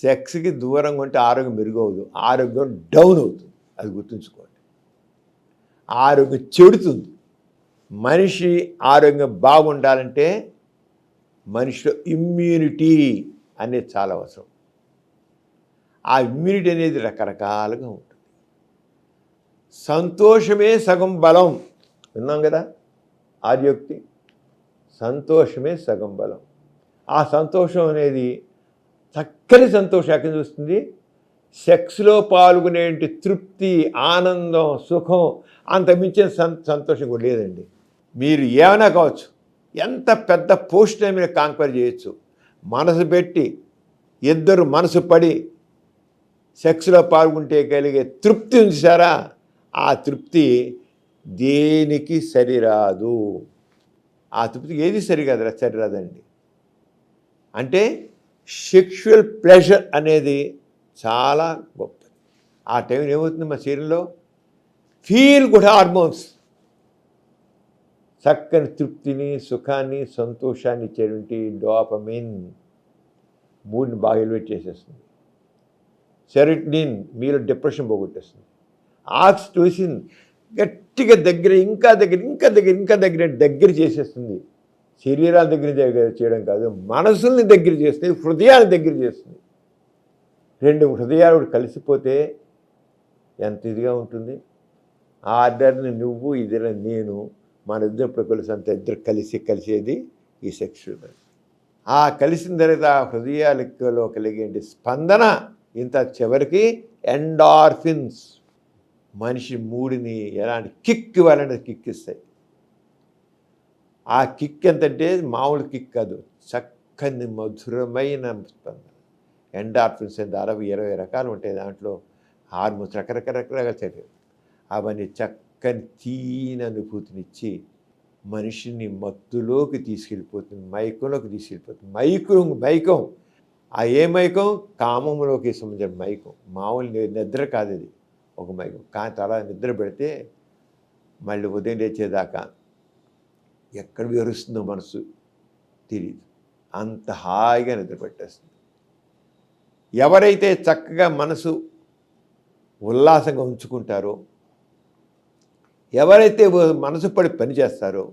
సెక్స్కి దూరంగా ఉంటే ఆరోగ్యం మెరుగవదు, ఆరోగ్యం డౌన్ అవుతుంది. అది గుర్తుంచుకోండి. ఆరోగ్యం చెడుతుంది. మనిషి ఆరోగ్యం బాగుండాలంటే మనిషిలో ఇమ్యూనిటీ అనేది చాలా అవసరం. ఆ ఇమ్యూనిటీ అనేది రకరకాలుగా ఉంటుంది. సంతోషమే సగం బలం, విన్నాం కదా ఆర్యోక్తి. సంతోషమే సగం బలం. ఆ సంతోషం అనేది చక్కని సంతోషం ఎక్కడ చూస్తుంది? సెక్స్లో పాల్గొనే తృప్తి, ఆనందం, సుఖం అంత మించిన సంతోషం కూడా లేదండి. మీరు ఏమైనా కావచ్చు, ఎంత పెద్ద పోస్ట్ మీరు కాంక్వర్ చేయొచ్చు. మనసు పెట్టి ఇద్దరు మనసు పడి సెక్స్లో పాల్గొంటే కలిగే తృప్తి ఉంచారా, ఆ తృప్తి దేనికి సరిరాదు. ఆ తృప్తికి ఏది సరిరాదండి. అంటే సెక్షువల్ ప్లెజర్ అనేది చాలా గొప్పది. ఆ టైంలో ఏమవుతుంది మా శరీరంలో? ఫీల్ గుడ్ హార్మోన్స్ చక్కని తృప్తిని, సుఖాన్ని, సంతోషాన్ని ఇచ్చేటువంటి డోపమిన్ మూడ్ని బాగా ఎలివేట్ చేసేస్తుంది. సెరోటోనిన్ మీలో డిప్రెషన్ పోగొట్టేస్తుంది. ఆక్సిటోసిన్ గట్టిగా దగ్గర చేసేస్తుంది. శరీరాల దగ్గర చేయడం కాదు, మనసుల్ని దగ్గర చేస్తుంది, హృదయాన్ని దగ్గర చేస్తుంది. రెండు హృదయాలు కలిసిపోతే ఎంత ఇదిగా ఉంటుంది. ఆ ఆర్డర్ని నువ్వు, ఇదిలో నేను, మన ఇద్దరు కలిసి అంత ఇద్దరు కలిసేది ఈ సెక్షువల్. ఆ కలిసిన తర్వాత ఆ హృదయాలలో కలిగే స్పందన ఇంత చివరికి ఎండార్ఫిన్స్ మనిషి మూడిని ఎలాంటి కిక్ ఇవ్వాలంటే కిక్ ఇస్తాయి. ఆ కిక్ ఎంతంటే మామూలు కిక్ కాదు, చక్కని మధురమైన స్పందన. ఎండార్ఫిన్స్ ఎంత 60-20 రకాలు ఉంటాయి. దాంట్లో హార్మోన్స్ రకరకాలుగా తెలియదు. అవన్నీ చక్కని తీన అనుభూతినిచ్చి మనిషిని మత్తులోకి తీసుకెళ్ళిపోతుంది, మైకంలోకి తీసుకెళ్ళిపోతుంది. మైకం ఆ ఏ మైకం? కామంలోకి సంబంధించిన మైకం. మామూలు నిద్ర కాదు ఇది, ఒక మైకం. కానీ అలా నిద్ర పెడితే మళ్ళీ ఉదయం లేచేదాకా ఎక్కడ వివరిస్తుందో మనసు తెలియదు, అంత హాయిగా నిద్ర పెట్టేస్తుంది. ఎవరైతే చక్కగా మనసు ఉల్లాసంగా ఉంచుకుంటారో, ఎవరైతే మనసు పడి పనిచేస్తారో,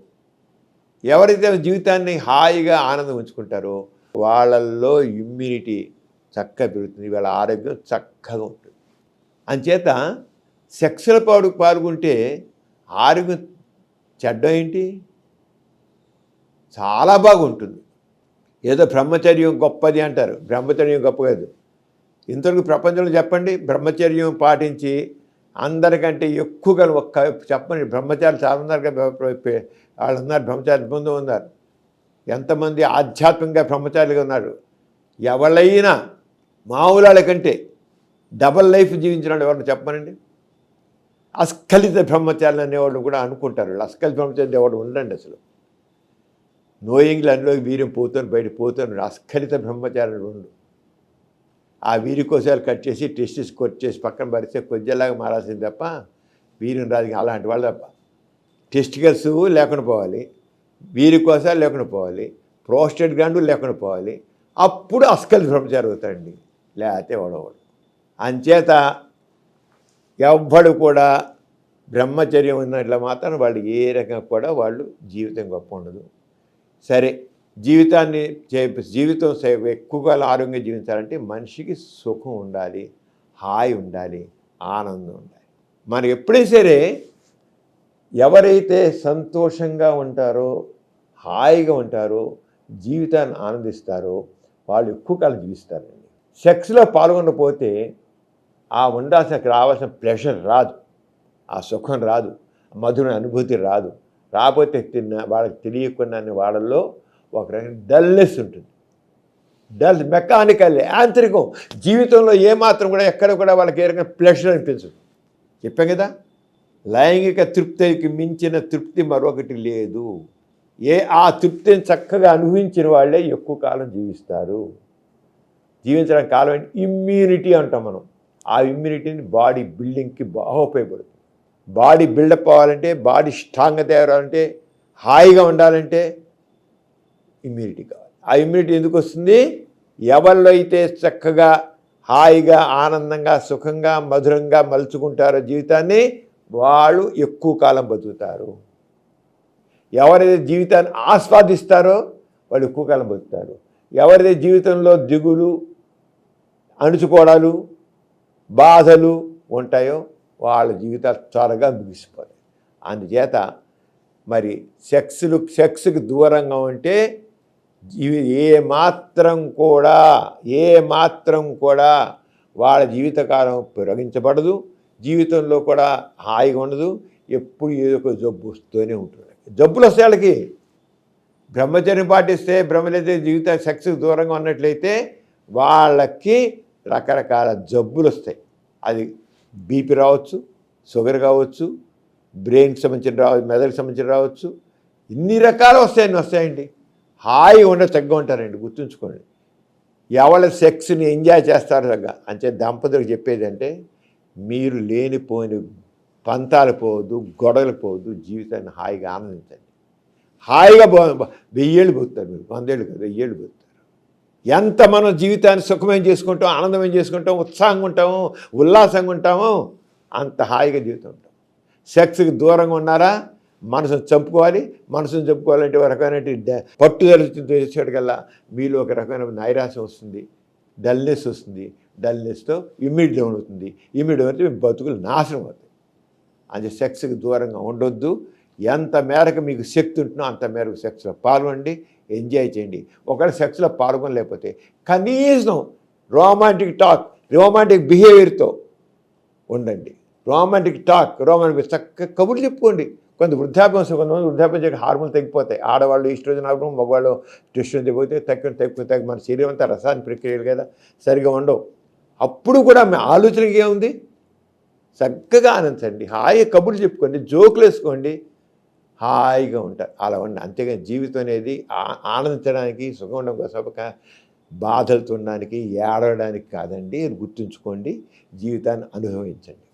ఎవరైతే జీవితాన్ని హాయిగా ఆనందం ఉంచుకుంటారో వాళ్ళల్లో ఇమ్యూనిటీ చక్కగా పెరుగుతుంది, వాళ్ళ ఆరోగ్యం చక్కగా ఉంటుంది. అంచేత సెక్స్లో పాల్గొంటే ఆరోగ్యం చెడ్డ ఏంటి? చాలా బాగుంటుంది. ఏదో బ్రహ్మచర్యం గొప్పది అంటారు, బ్రహ్మచర్యం గొప్ప కాదు. ఇంతవరకు ప్రపంచంలో చెప్పండి, బ్రహ్మచర్యం పాటించి అందరికంటే ఎక్కువగా చెప్పండి. బ్రహ్మచారి చాలా ఉన్నారు, వాళ్ళు ఉన్నారు, బ్రహ్మచారి ముందు ఉన్నారు. ఎంతమంది ఆధ్యాత్మికంగా బ్రహ్మచారులుగా ఉన్నారు. ఎవరైనా మామూలు కంటే డబల్ లైఫ్ జీవించిన వాళ్ళు ఎవరిని చెప్పమనండి. అస్ఖలిత బ్రహ్మచారులు అనేవాళ్ళు కూడా అనుకుంటారు. అస్ఖలిత బ్రహ్మచారి ఎవరు ఉండండి అసలు. నోయింగ్లు అందులోకి వీర్యం పోతాను, బయట పోతాను. అస్ఖలిత బ్రహ్మచారులు ఉండు. ఆ వీరి కోసాలు కట్ చేసి టెస్టిస్ కొట్ చేసి పక్కన పరిస్తే కొద్దిలాగా మారాల్సింది తప్ప వీర్యం రాదు. అలాంటి వాళ్ళు తప్ప టెస్టికల్స్ లేకుండా పోవాలి, వీరి కోసాలు లేకుండా పోవాలి, ప్రోస్టేట్ గ్లాండ్ లేకుండా పోవాలి. అప్పుడు అస్ఖలిత బ్రహ్మచారి అవుతాడండి, లేకపోతే వాడవాడు. అంచేత ఎవ్వడు కూడా బ్రహ్మచర్యం ఉన్నట్ల మాత్రం వాళ్ళు ఏ రకంగా కూడా వాళ్ళు జీవితం గొప్ప ఉండదు. సరే, జీవితం ఎక్కువగా ఆరోగ్యంగా జీవించాలంటే మనిషికి సుఖం ఉండాలి, హాయి ఉండాలి, ఆనందం ఉండాలి. మనం ఎప్పుడైనా సరే ఎవరైతే సంతోషంగా ఉంటారో, హాయిగా ఉంటారో, జీవితాన్ని ఆనందిస్తారో వాళ్ళు ఎక్కువ కాలం జీవిస్తారండి. సెక్స్లో పాల్గొనకపోతే ఆ ఉండాల్సిన రావాల్సిన ప్లెజర్ రాదు, ఆ సుఖం రాదు, మధుర అనుభూతి రాదు. రాకపోతే వాళ్ళకి తెలియకుండానే వాళ్ళల్లో ఒక రకమైన డల్నెస్ ఉంటుంది. మెకానికల్, యాంత్రికం. జీవితంలో ఏమాత్రం కూడా ఎక్కడ కూడా వాళ్ళకి ఏ రకమైన ప్లెజర్ అనిపించదు. చెప్పాం కదా, లైంగిక తృప్తికి మించిన తృప్తి మరొకటి లేదు. ఆ తృప్తిని చక్కగా అనుభవించిన వాళ్ళే ఎక్కువ కాలం జీవిస్తారు. జీవించడానికి కాలం అంటే ఇమ్యూనిటీ అంటాం మనం. ఆ ఇమ్యూనిటీని బాడీ బిల్డింగ్కి బాగా ఉపయోగపడుతుంది. బాడీ బిల్డప్ అవ్వాలంటే, బాడీ స్ట్రాంగ్గా తయారవ్వాలంటే, హాయిగా ఉండాలంటే ఇమ్యూనిటీ కావాలి. ఆ ఇమ్యూనిటీ ఎందుకు వస్తుంది? ఎవరిలో అయితే చక్కగా హాయిగా ఆనందంగా సుఖంగా మధురంగా మలుచుకుంటారో జీవితాన్ని వాళ్ళు ఎక్కువ కాలం బతుకుతారు. ఎవరైతే జీవితాన్ని ఆస్వాదిస్తారో వాళ్ళు ఎక్కువ కాలం బతుకుతారు. ఎవరైతే జీవితంలో దిగులు అణుచుకోవడాలు బాధలు ఉంటాయో వాళ్ళ జీవితాలు త్వరగా ముగిసిపోతాయి. అందుచేత మరి సెక్స్కి దూరంగా ఉంటే ఏ మాత్రం కూడా వాళ్ళ జీవితకాలం పెరగించబడదు, జీవితంలో కూడా హాయిగా ఉండదు. ఎప్పుడు ఏదో ఒక జబ్బు వస్తూనే ఉంటుంది. జబ్బులు వస్తాయి వాళ్ళకి. బ్రహ్మచర్యం పాటిస్తే బ్రహ్మలైతే సెక్స్కి దూరంగా ఉన్నట్లయితే వాళ్ళకి రకరకాల జబ్బులు వస్తాయి. అది బీపీ రావచ్చు, షుగర్ కావచ్చు, బ్రెయిన్కి సంబంధించిన మెదడుకి సంబంధించిన రావచ్చు, ఇన్ని రకాలు వస్తాయండి. హాయిగా ఉండే చక్కగా ఉంటారండి. గుర్తుంచుకోండి, ఎవరి సెక్స్ని ఎంజాయ్ చేస్తారు తగ్గ. అంటే దంపతులకు చెప్పేది అంటే మీరు లేనిపోయిన పంతాలు పోవద్దు, గొడవలు పోవద్దు, జీవితాన్ని హాయిగా ఆనందించండి. హాయిగా 1000 ఏళ్ళు పోతారు మీరు, 100 ఏళ్ళు కాదు, 1000 ఏళ్ళు పోతారు. ఎంత మనం జీవితాన్ని సుఖమయం చేసుకుంటాం, ఆనందమయం చేసుకుంటాం, ఉత్సాహంగా ఉంటాము, ఉల్లాసంగా ఉంటాము, అంత హాయిగా జీవితం ఉంటాం. సెక్స్కి దూరంగా ఉన్నారా, మనసును చంపుకోవాలంటే ఒక రకమైన పట్టుదల చేసేటికల్లా మీలో ఒక రకమైన నైరాశ్యం వస్తుంది, డల్నెస్ వస్తుంది. డల్నెస్తో ఇమ్యూనిటీ డౌన్ అవుతుంది. ఇమ్యూనిటీ డౌన్ అయితే మీ బతుకులు నాశనం అవుతాయి. అది సెక్స్కి దూరంగా ఉండొద్దు. ఎంత మేరకు మీకు శక్తి ఉంటుందో అంత మేరకు సెక్స్లో పాల్గొనండి, ఎంజాయ్ చేయండి. ఒకవేళ సెక్స్లో పాల్గొనలేకపోతే కనీసం రొమాంటిక్ బిహేవియర్తో ఉండండి. రొమాంటిక్ చక్కగా కబుర్లు చెప్పుకోండి. కొంతమంది వృద్ధాప్యం చేయడం హార్మోన్లు తగ్గిపోతాయి. ఆడవాళ్ళు ఈస్ట్రోజన్ హార్మోన్, మగవాళ్ళు టెస్ట్రోజన్ తగ్గిపోతే మన శరీరం అంతా రసాయన ప్రక్రియలు కదా సరిగా ఉండవు. అప్పుడు కూడా మీ ఆలోచనకి ఏముంది, చక్కగా ఆనందించండి, హాయిగా కబుర్లు చెప్పుకోండి, జోకులు వేసుకోండి, హాయిగా ఉంటారు. అలా ఉండి. అంతేగాని జీవితం అనేది ఆనందించడానికి, సుఖం ఉండడం కోసం, బాధలతో ఉండడానికి, ఏడవడానికి కాదండి. గుర్తుంచుకోండి, జీవితాన్ని అనుభవించండి.